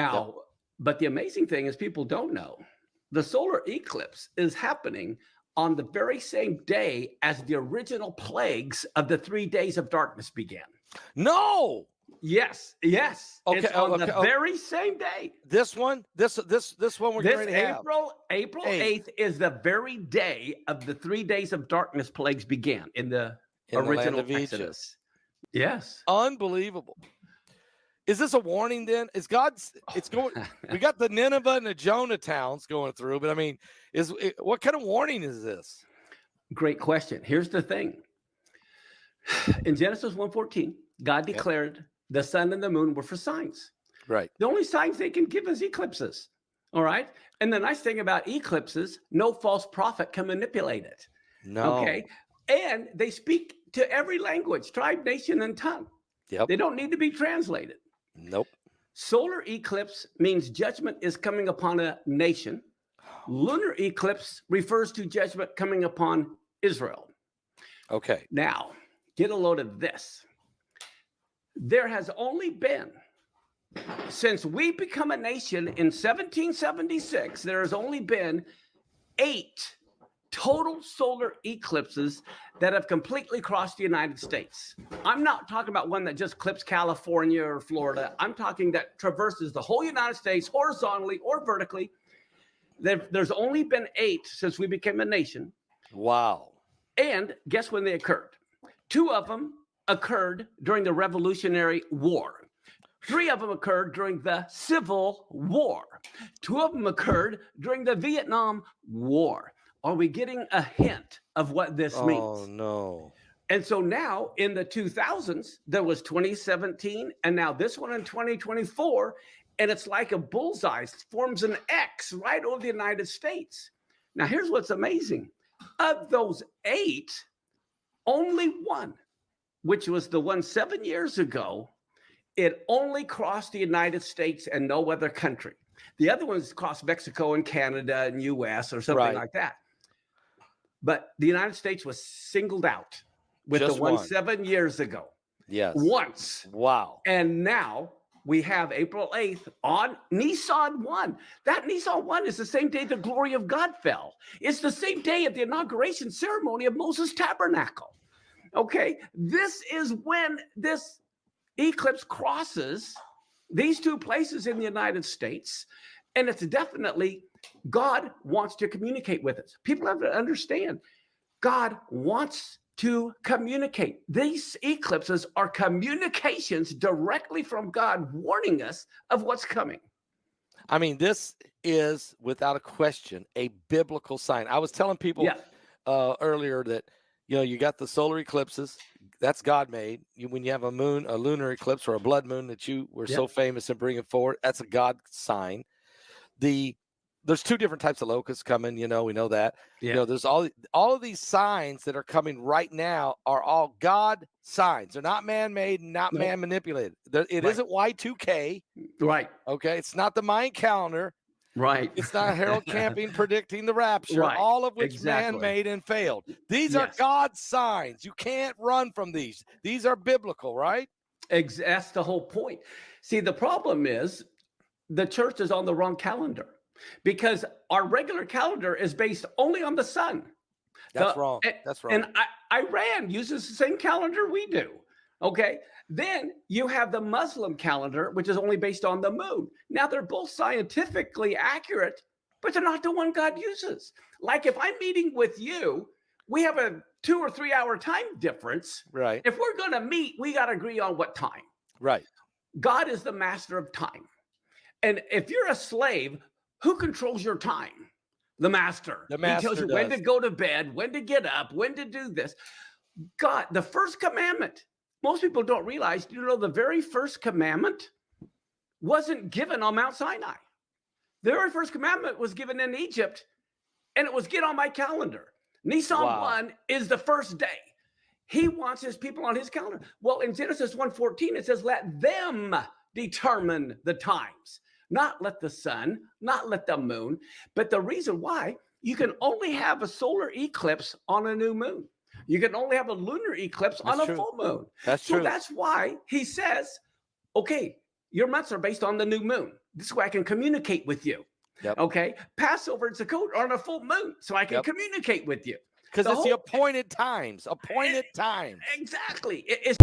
Yep. Now, but the amazing thing is people don't know the solar eclipse is happening on the very same day as the original plagues of the 3 days of darkness began. No. Yes, yes. Okay, It's on the okay, very same day. This one we're This getting ready to have. April 8th is the very day of the 3 days of darkness plagues began in the In the land original of Egypt. Exodus. Yes. Unbelievable. Is this a warning then? Is God's it's going we got the Nineveh and the Jonah towns going through, but I mean, what kind of warning is this? Great question. Here's the thing. In Genesis 1:14, God declared the sun and the moon were for signs. Right. The only signs they can give is eclipses. All right. And the nice thing about eclipses, no false prophet can manipulate it. No. Okay. And they speak to every language, tribe, nation, and tongue. Yep. They don't need to be translated. Nope. Solar eclipse means judgment is coming upon a nation. Lunar eclipse refers to judgment coming upon Israel. Okay. Now, get a load of this. There has only been, since we become a nation in 1776, there has only been 8 total solar eclipses that have completely crossed the United States. I'm not talking about one that just clips California or Florida. I'm talking that traverses the whole United States horizontally or vertically. There's only been 8 since we became a nation. Wow. And guess when they occurred? 2 of them occurred during the Revolutionary War. 3 of them occurred during the Civil War. 2 of them occurred during the Vietnam War. Are we getting a hint of what this means? Oh, no. And so now in the 2000s, there was 2017, and now this one in 2024, and it's like a bullseye, it forms an X right over the United States. Now, here's what's amazing. Of those 8, only one, which was the one 7 years ago, it only crossed the United States and no other country. The other ones crossed Mexico and Canada and US or something like that. But the United States was singled out with Just the one one. 7 years ago. Yes. Once. Wow. And now we have April 8th on Nisan 1. That Nisan 1 is the same day the glory of God fell. It's the same day at the inauguration ceremony of Moses' tabernacle. Okay, this is when this eclipse crosses these 2 places in the United States. And it's definitely God wants to communicate with us. People have to understand God wants to communicate. These eclipses are communications directly from God warning us of what's coming. I mean, this is without a question a biblical sign. I was telling people earlier that, you got the solar eclipses. That's God made. When you have a lunar eclipse or a blood moon that you were so famous in bringing forward, that's a God sign. There's 2 different types of locusts coming. We know that. There's all of these signs that are coming right now are all God signs. They're not man-made, not man manipulated. It isn't Y2K. Right. Okay. It's not the Mayan calendar. Right. It's not Harold Camping predicting the rapture, Right. all of which man-made and failed. These are God's signs. You can't run from these. These are biblical, right? That's the whole point. See, the problem is the church is on the wrong calendar because our regular calendar is based only on the sun. That's wrong. That's wrong. And Iran uses the same calendar we do. Okay. Then you have the Muslim calendar, which is only based on the moon. Now they're both scientifically accurate, but they're not the one God uses. Like if I'm meeting with you, we have a 2 or 3 hour time difference. Right. If we're going to meet, we got to agree on what time. Right. God is the master of time. And if you're a slave, who controls your time? The master. The master He tells you when to go to bed, when to get up, when to do this. God, the first commandment, most people don't realize, the very first commandment wasn't given on Mount Sinai. The very first commandment was given in Egypt, and it was get on my calendar. Nisan 1 is the first day. He wants his people on his calendar. Well, in Genesis 1:14, it says, let them determine the times. Not let the sun, not let the moon. But the reason why, you can only have a solar eclipse on a new moon. You can only have a lunar eclipse on a full moon. That's true. So that's why he says, okay, your months are based on the new moon. This way I can communicate with you. Yep. Okay. Passover and Sukkot are on a full moon, so I can communicate with you. Because it's the appointed times. Appointed times. Exactly. It's